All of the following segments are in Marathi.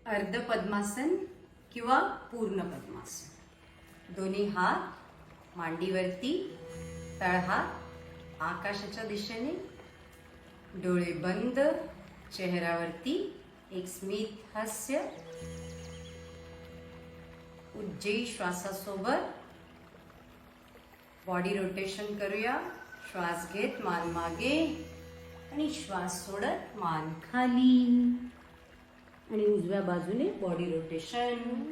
अर्ध पद्मासन किंवा पूर्ण पद्मासन। दोन्ही हात मांडीवरती, तळहात आकाशाच्या दिशेने, डोळे बंद, चेहऱ्यावरती एक स्मित हास्य। उज्जयी श्वासासोबत बॉडी रोटेशन करूया। श्वास घेत मान मागे आणि श्वास सोडत मान खाली आणि उजव्या बाजूने body rotation.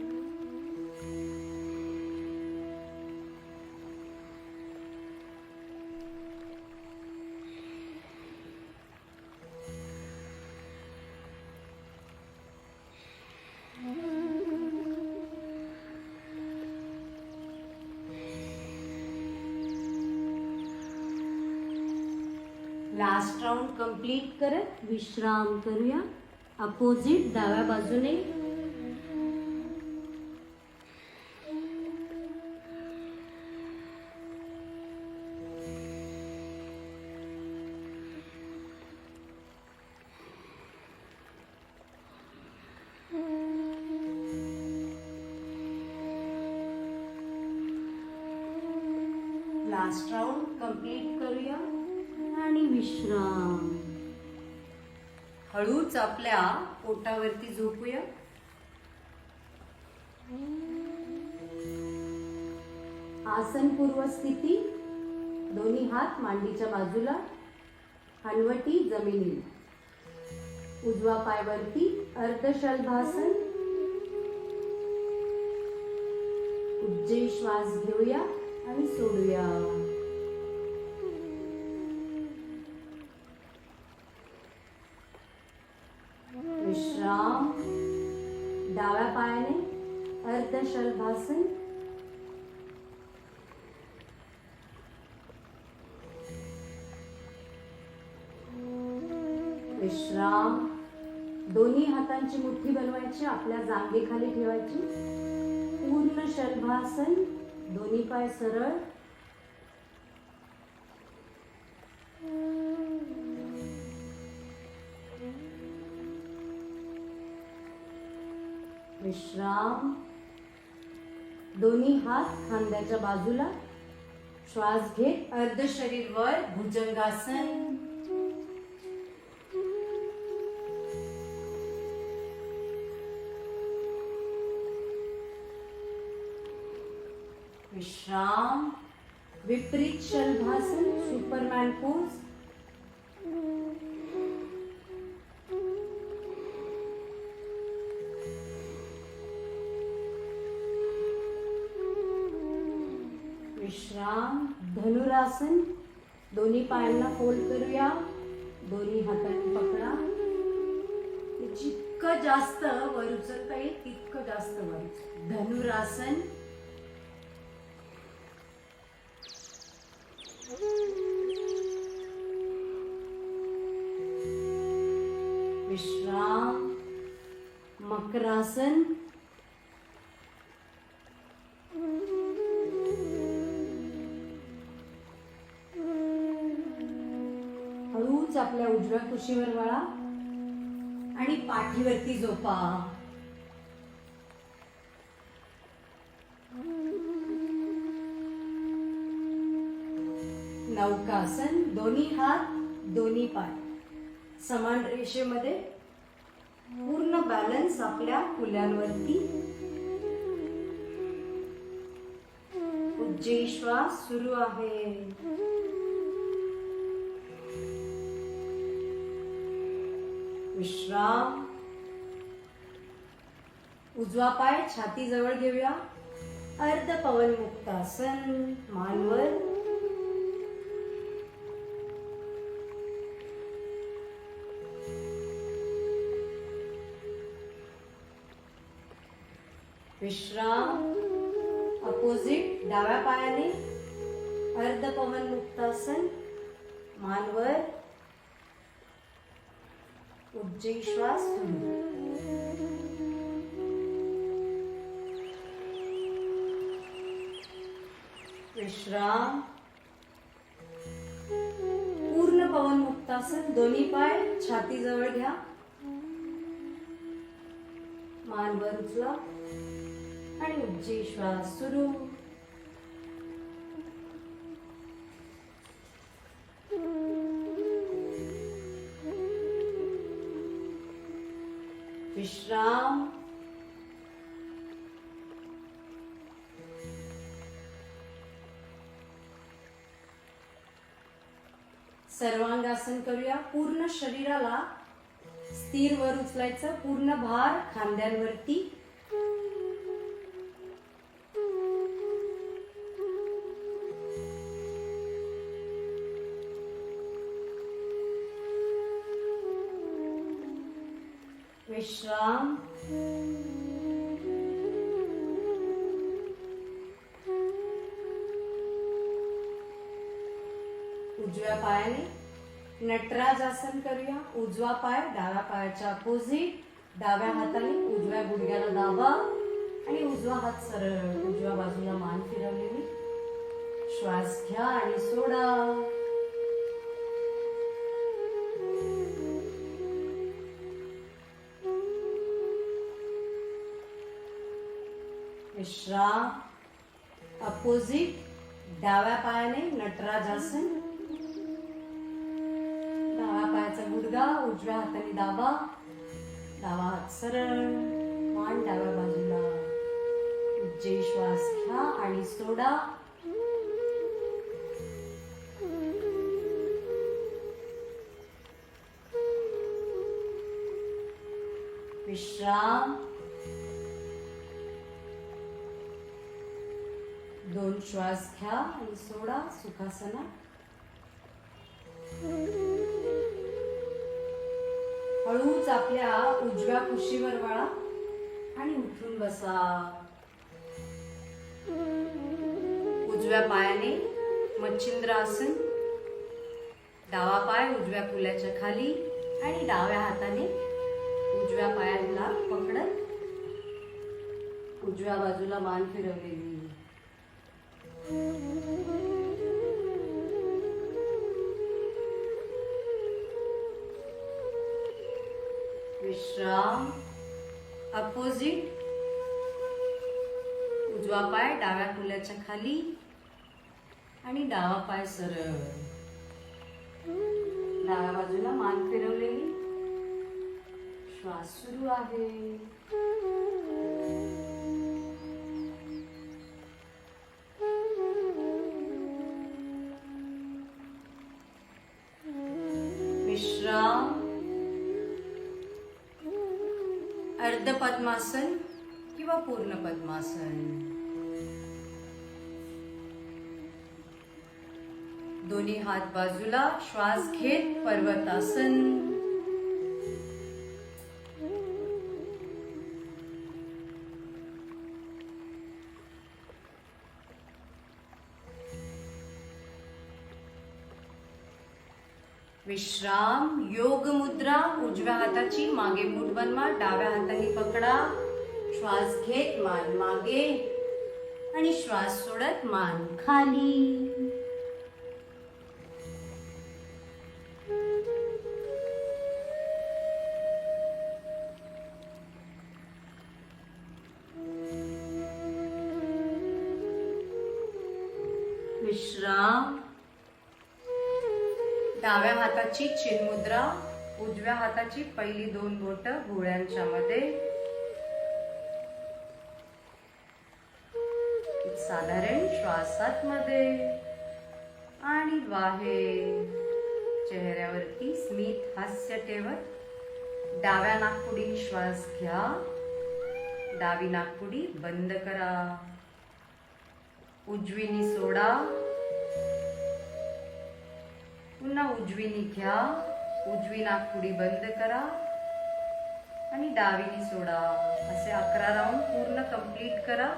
Last round complete करत विश्राम करूया। अपोजिट डाव्या बाजूने लास्ट राउंड कंप्लीट करूया आणि विश्राम। हळूच आपल्या पोटावरती झोपूया। आसन पूर्व स्थिती। दोन्ही हात मांडीच्या बाजूला, हनवटी जमिनीला, उजवा पाय वरती, अर्धशलभासन। उज्जयी श्वास घेऊया आणि सोडूया। विश्राम। डाव्या पायाने अर्धशलभासन। विश्राम। दोन्ही हातांची मुठ्ठी बनवायची, आपल्या जांघेखाली ठेवायची। पूर्ण शलभासन। दोन्ही पाय सरळ। विश्राम। दोन्ही हात खांद्याच्या बाजूला। श्वास घेत अर्ध शरीर वर, भुजंगासन। विश्राम। विपरीत शलभासन, सुपरमॅन पोज। विश्राम। धनुरासन। दोन्ही पायांना फोल्ड करूया, दोन्ही हातांनी पकडा। जितकं जास्त वर उचलता येईल तितकं जास्त वर। धनुरासन। विश्राम। मकरासन। हळूच आपल्या उजव्या कुशीवर वळा आणि पाठीवरती झोपा। नौकासन। दोन्ही हात, दोन्ही पाय समान रेषेमध्ये, पूर्ण बॅलन्स आपल्या कुल्यांवरती। उज्जयी श्वास सुरू आहे। विश्राम। उजवा पाय छाती जवळ घेऊया, अर्ध पवन मुक्तासन। मानवर। विश्राम। अपोजिट डाव्या पायाने अर्ध पवन मुक्तासन। मानवर। उज्जयी श्वास सुरू। विश्राम। पूर्ण पवन मुक्तासन। दोन्ही पाय छाती जवळ घ्या, मान वर उचला आणि उज्जे श्वास सुरू. विश्राम. सर्वांगासन करूया. पूर्ण शरीराला स्थिर वर उचलायचं. पूर्ण भार खांद्यांवरती. विश्राम. उजव्या पायाने नटराज आसन करूया. उजवा पाय डाव्या पायाच्या अपोजिट. डाव्या हाताने उजव्या गुडघ्याला दाबा आणि उजवा हात सरळ. उजव्या बाजूला मान फिरवलेली. श्वास घ्या आणि सोडा. विश्राम. अपोजिट डाव्या पायाने नटराज आसन. डाव्या पायाचा गुडघा उजव्या हाताने दाबा. डावा हात सरळ. मान डाव्या बाजूला. उज्जे श्वास घ्या आणि सोडा. विश्राम. 2 श्वास घ्या आणि सोडा. सुखासना. हळूच आपल्या उजव्या कुशीवर वळा आणि उठून बसा. उजव्या पायाने मच्छिंद्र आसन. डावा पाय उजव्या कुल्याच्या खाली आणि डाव्या हाताने उजव्या पायाला पकडत उजव्या बाजूला मान फिरवलेली. विश्राम. अपोजिट उजवा पाय डाव्या कुल्याच्या खाली आणि डावा पाय सरळ. डाव्या बाजूला मान फिरवलेली. श्वास सुरू आहे. विश्राम. अर्ध पद्मासन किंवा पूर्ण पद्मासन. दोन्ही हात बाजूला. श्वास घेत पर्वतासन. विश्राम. योग मुद्रा. उजव्या हाताची मागे मूठ बनवा. डाव्या हाताने पकडा. श्वास घेत मान मागे आणि श्वास सोडत मान खाली. विश्राम. डाव्या हाताची चिन्मुद्रा. उजव्या हाताची पहिली 2 बोट भोवळ्यांच्या मध्ये. साधारण श्वासात मध्ये आणि बाहेर. चेहऱ्यावरती स्मित हास्य ठेवत डाव्या नाकपुडीने श्वास घ्या. डावी नाकपुडी बंद करा. उजवीनी सोडा. पुन्हा उजवीनी घ्या. उजवी नाकपुडी बंद करा आणि डावीनी सोडा. असे 11 राऊंड पूर्ण कंप्लीट करा.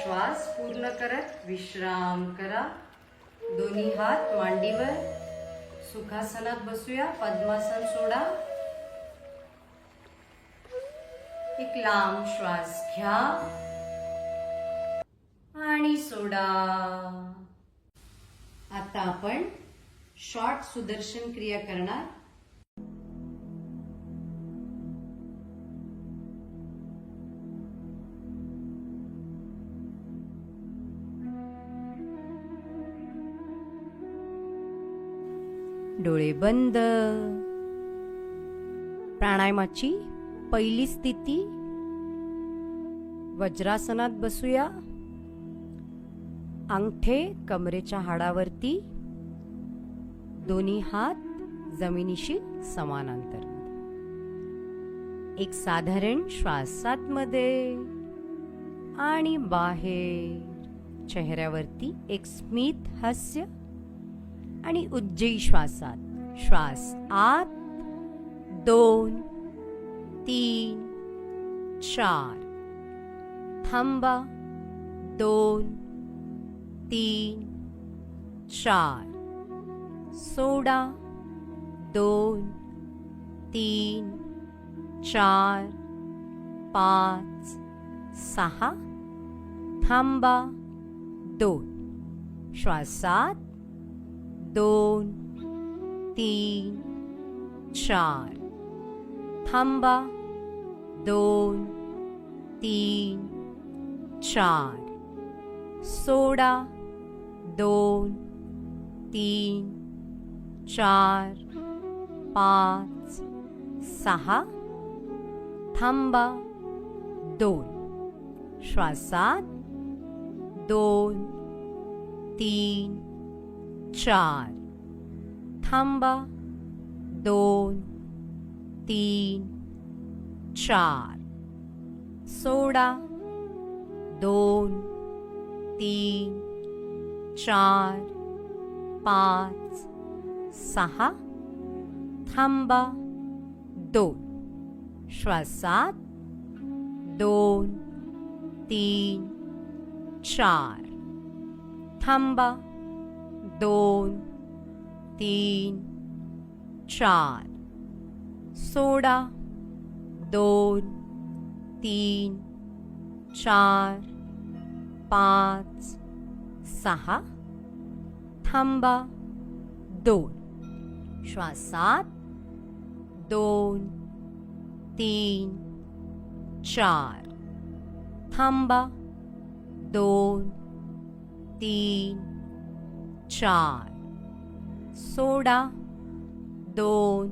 श्वास पूर्ण करत विश्राम करा. दोन्ही हात मांडीवर. सुखासनात बसूया. पद्मासन सोडा. एक लांब श्वास घ्या आणि सोडा. आता आपण शॉर्ट सुदर्शन क्रिया करणार. डोळे बंद. प्राणायामाची पहिली स्थिती वज्रासनात बसूया. अंगठे कमरेच्या हाडावरती. दोन्ही हात जमिनीशी समांतर. एक साधारण श्वास आतमध्ये आणि बाहेर. चेहऱ्यावरती एक स्मित हास्य आणि उज्जयी श्वासात. श्वास आत. 2 3 4. थांबा. 2 3 4. सोडा. 2 3 4 5 6. थांबा. 2. श्वासात. 2 3 4. थांबा. 2 3 4. सोडा. 2 3 4 5 6. थांबा. 2. श्वासात. 2 3 4. थांबा. 2 3 4. सोडा. 2 3 4 5 6. थांबा. 2. श्वासात. 2 3 4. थांबा. 2 3 4. सोडा. 2 3 4 5 6. थांबा. 2. श्वासात. 2 3 4. थांबा. 2 3 4. सोडा. 2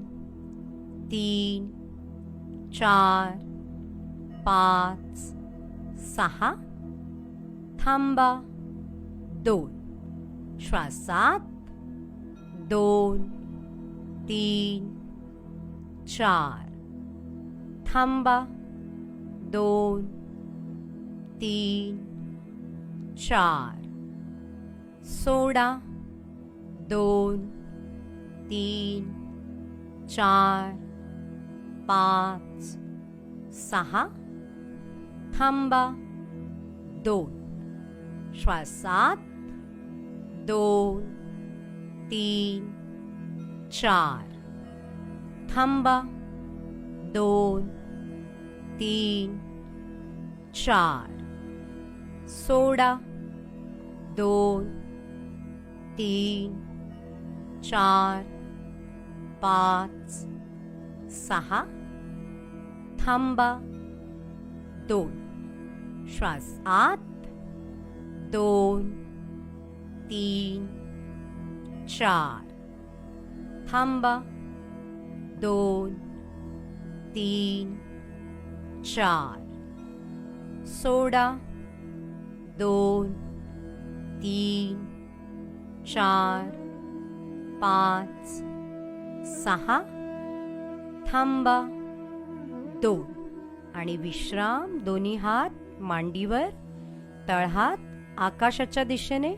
3 4 5 6. थांबा. 2. श्वासात. 2 3 4. थांबा. 2 3 4. सोडा. 2 3 4 5 6. थांबा. 2. श्वासात. 2 3 4. थांबा. 2 3 4. सोडा. 2 3 4 5 6. थांबा. 2. श्वास आत. 2 3 4. थांबा. 2 3 4. सोडा. 2 3 4 5 6. थांबा. 2. आणि विश्राम. दोन्ही हात मांडीवर. तळहात आकाशाच्या दिशेने.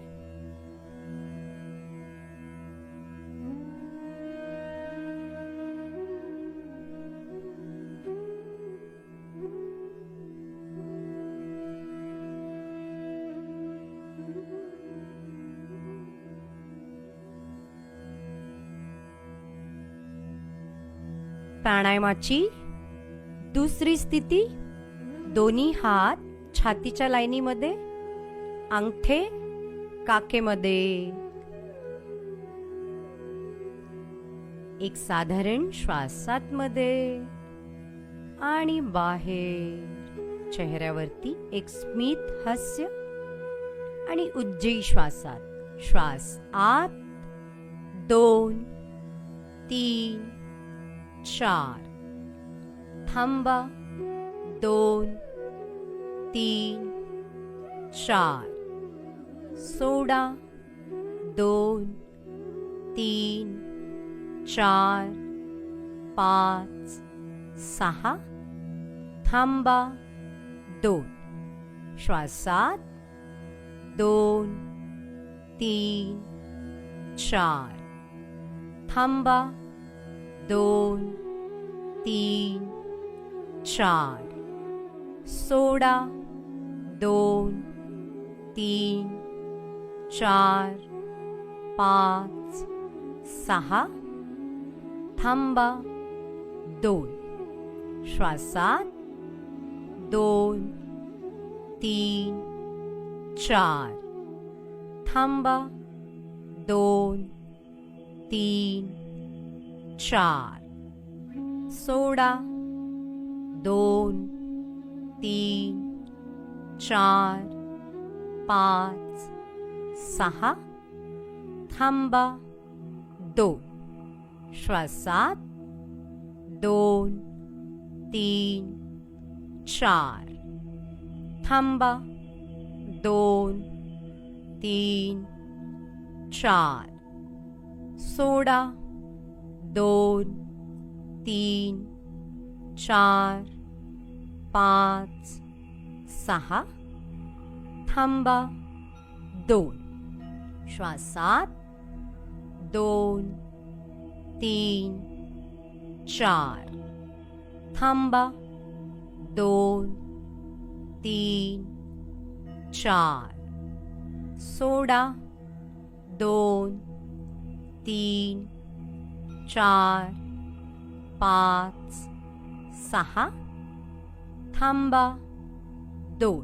प्राणायामाची दुसरी स्थिती, दोन्ही हात छातीच्या लाईनीमध्ये, अंगठे काखेमध्ये. एक साधारण श्वास आतमध्ये आणि बाहेर. चेहऱ्यावरती एक स्मित हास्य आणि उज्जयी श्वासात. श्वास आत, 2 3 4. थांबा, 2 3 4. सोडा, 2 3 4 5 6. थांबा, 2. श्वासात 2 3 4. थांबा, 2 3 4. सोडा, 2 3 4 5 6. थांबा, 2. श्वासात 2 3 4. थांबा, 2 3 4. सोडा, 2 3 4 5 6. थांबा, 2. श्वासात 2 3 4. थांबा, 2 3 4. सोडा, 2 3 4 5 6. थांबा, 2. श्वासात 2 3 4. थांबा, 2 3 4. सोडा, 2 3 4 5 6. थांबा, 2.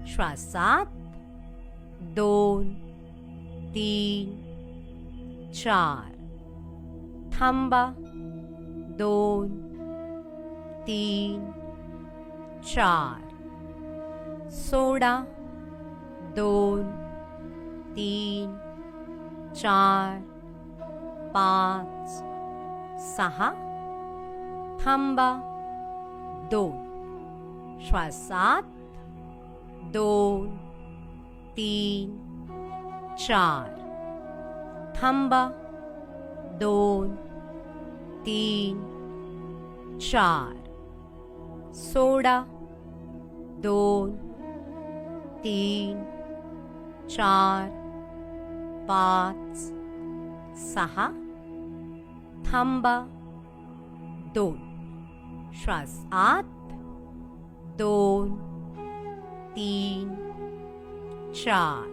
श्वासात 2 3 4. थांबा, 2 3 4. सोडा, 2 3 4 5 6. थांबा, 2. श्वासात 2 3 4. थांबा, 2 3 4. सोडा, 2 3 4 5 6. थांबा, 2. श्वास आत 2 3 4.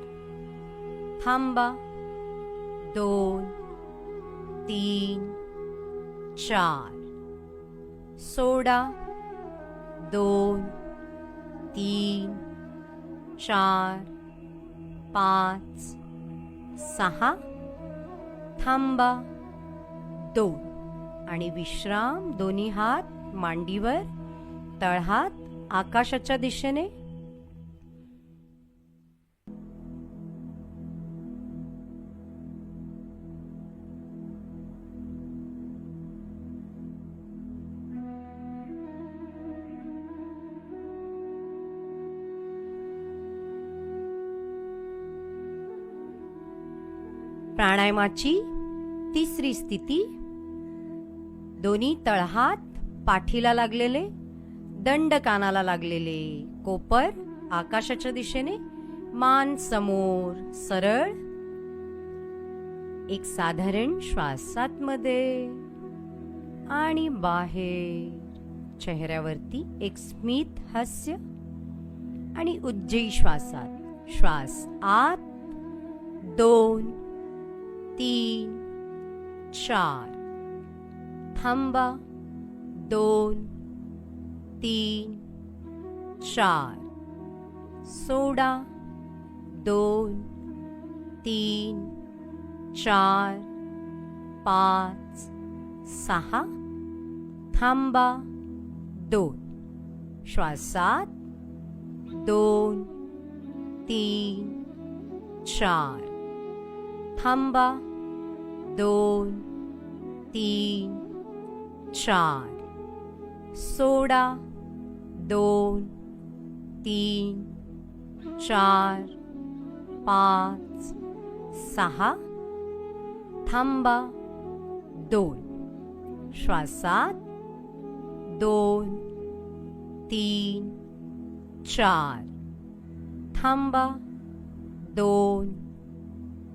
थांबा, 2 3 4. सोडा, 2 3 4 5 6. थांबा, 2. आणि विश्राम. दोन्ही हात मांडीवर, तळहात आकाशाच्या दिशेने. प्राणायामाची तिसरी स्थिती, दोन्ही तळहात पाठीला लागलेले, दंड कानाला लागलेले, कोपर आकाशाच्या दिशेने, मान समोर सरळ. एक साधारण श्वास आतमध्ये आणि बाहेर. चेहऱ्यावरती एक स्मित हास्य आणि उज्जयी श्वासात. श्वास आत 2 3 4. थांबा, 2 3 4 सोडा 2 3 4 5 6 थांबा 2 श्वासात 2 3 4 थांबा 2 3 4 सोडा 2 3 4 5 6 थांबा 2 श्वासात 2 3 4 थांबा 2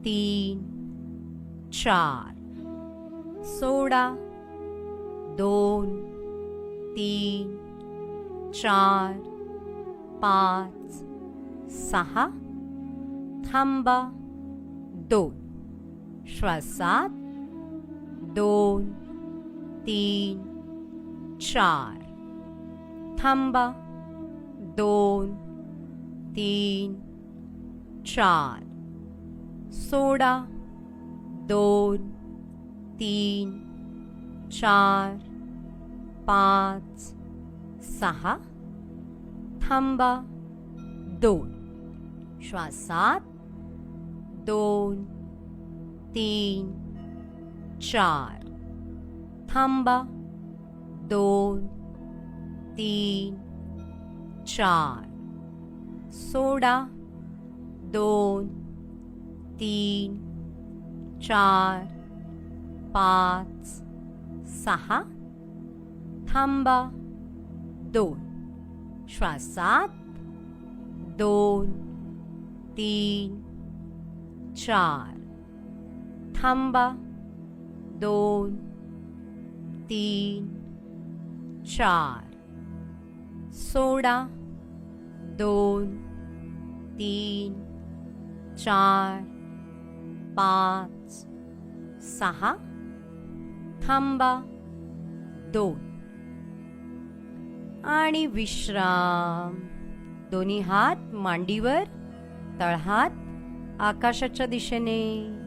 3 4 सोडा 2 3 4 5 6 थांबा 2 श्वासात 2 3 4 थांबा 2 3 4 सोडा 2 3 4 5 6 थांबा 2 श्वासात 2 3 4 थांबा 2 3 4 सोडा 2 3 4 5 6 थांबा 2 श्वासात 2 3 4 थांबा 2 3 4 सोडा 2 3 4 5 6 थांबा 2 आणि विश्राम. दोन्ही हात मांडीवर, तळहात आकाशाच्या दिशेने.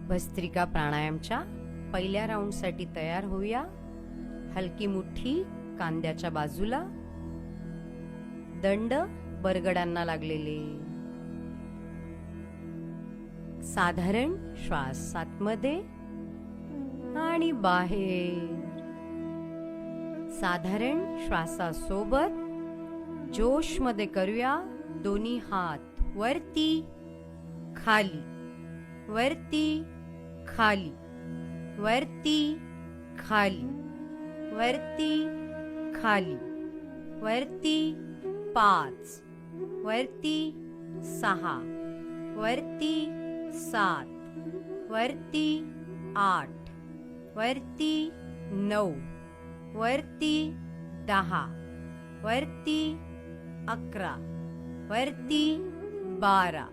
भस्त्रिका प्राणायामच्या पहिल्या राऊंडसाठी तयार होऊया. हलकी मुठ्ठी कांद्याच्या बाजूला, दंड बरगडांना लागलेले. साधारण श्वास आतमध्ये आणि बाहेर. साधारण श्वासासोबत जोश मध्ये करूया. दोन्ही हात वरती खाली, वरती खाली, वरती खाली, वरती खाली, वरती 5, वरती 6, वरती 7, वरती 8, वरती 9, वरती 10, वरती 11, वरती 12,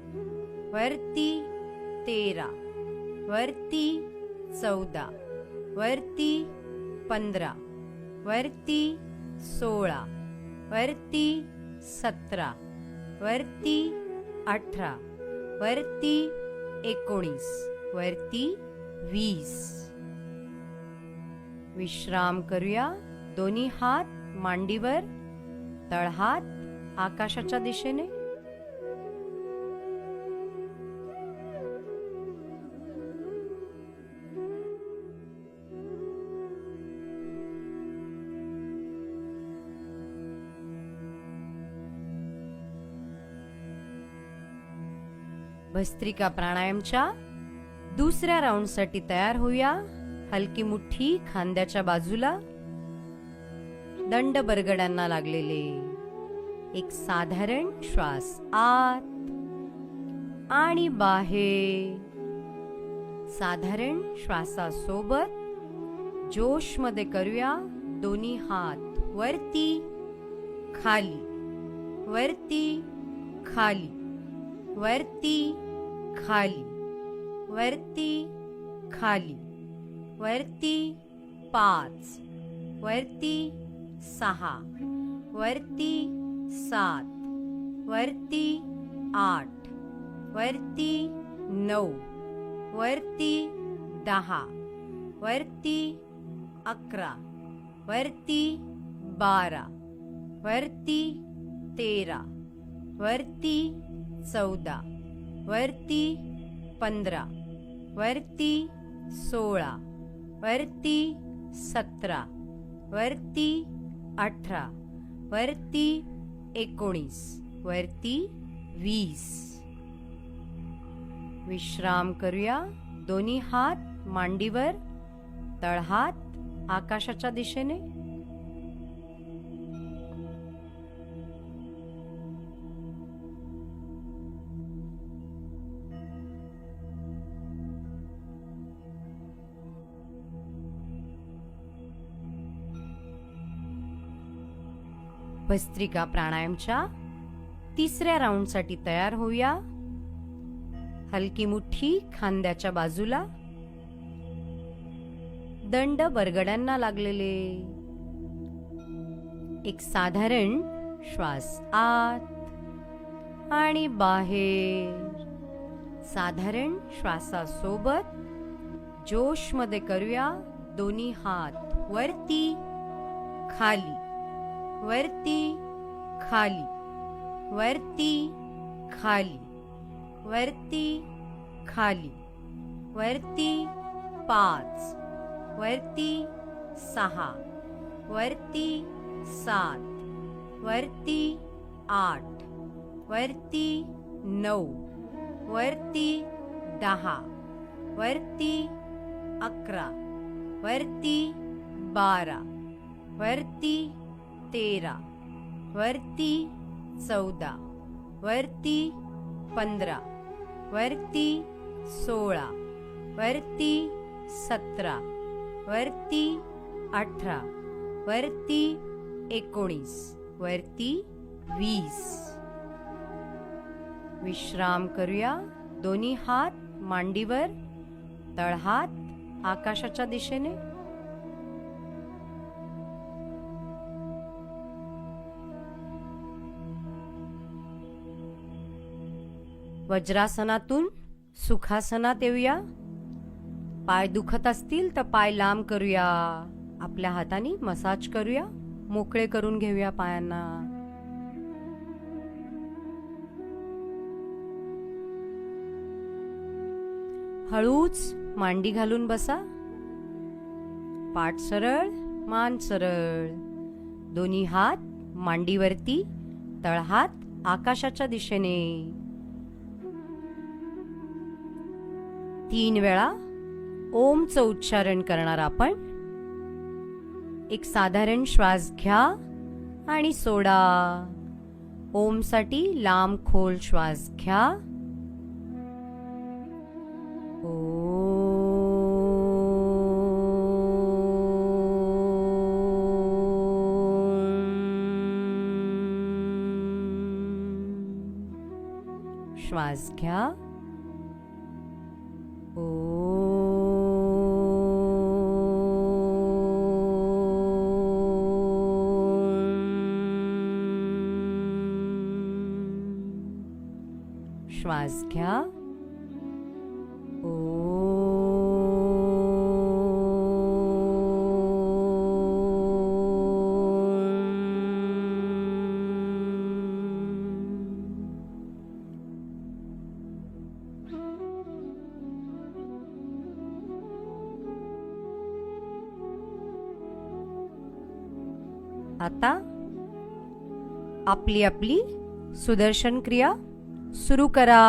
वरती 13, वरती 14, वरती 15, वरती 16, वरती 17, वरती 18, वरती 19, वरती 20. विश्राम करूया. दोन्ही हात मांडीवर, तळहात आकाशाच्या दिशेने. भस्त्रिका प्राणायामच्या दुसऱ्या राऊंडसाठी तयार होऊया. हलकी मुठ्ठी खांद्याच्या बाजूला, दंड बरगड्यांना लागलेले. एक साधारण श्वास आत आणि बाहेर. साधारण श्वासासोबत जोश मध्ये करूया. दोन्ही हात वरती खाली, वरती खाली, वरती खाली, वरती खाली, वरती 5, वरती 6, वरती 7, वरती 8, वरती 9, वरती 10, वरती 11, वरती 12, वरती 13, वरती 14, वरती 15, वरती 16, वरती 17, वरती 18, वरती 19, वरती 20. विश्राम करूया. दोन्ही हात मांडीवर, तळहात आकाशाच्या दिशेने. भस्त्रिका प्राणायामच्या तिसऱ्या राऊंडसाठी तयार होऊया. हलकी मुठ्ठी खांद्याच्या बाजूला, दंड बरगड्यांना लागलेले. एक साधारण श्वास आत आणि बाहेर. साधारण श्वासासोबत जोश मध्ये करूया. दोन्ही हात वरती खाली, वरती खाली, वरती खाली, वरती खाली, वरती 5, वरती 6, वरती 7, वरती 8, वरती 9, वरती 10, वरती 11, वरती 12, वरती 13, वरती 14, वरती 15, वरती 16, वरती 17, वरती 18, वरती 19, वरती 20. विश्राम करूया. दोन्ही हात मांडीवर, तळहात आकाशाच्या दिशेने. वज्रासनातून सुखासनात येऊया. पाय दुखत असतील तर पाय लांब करूया. आपल्या हाताने मसाज करूया. मोकळे करून घेऊया पायांना. हळूच मांडी घालून बसा. पाठ सरळ, मान सरळ. दोन्ही हात मांडीवरती, तळहात आकाशाच्या दिशेने. 3 वेळा ओमचं उच्चारण करणार आपण. एक साधारण श्वास घ्या आणि सोडा. ओम साठी लांब खोल श्वास घ्या. श्वास घ्या. श्वास घ्या. आता आपली सुदर्शन क्रिया सुरू करा.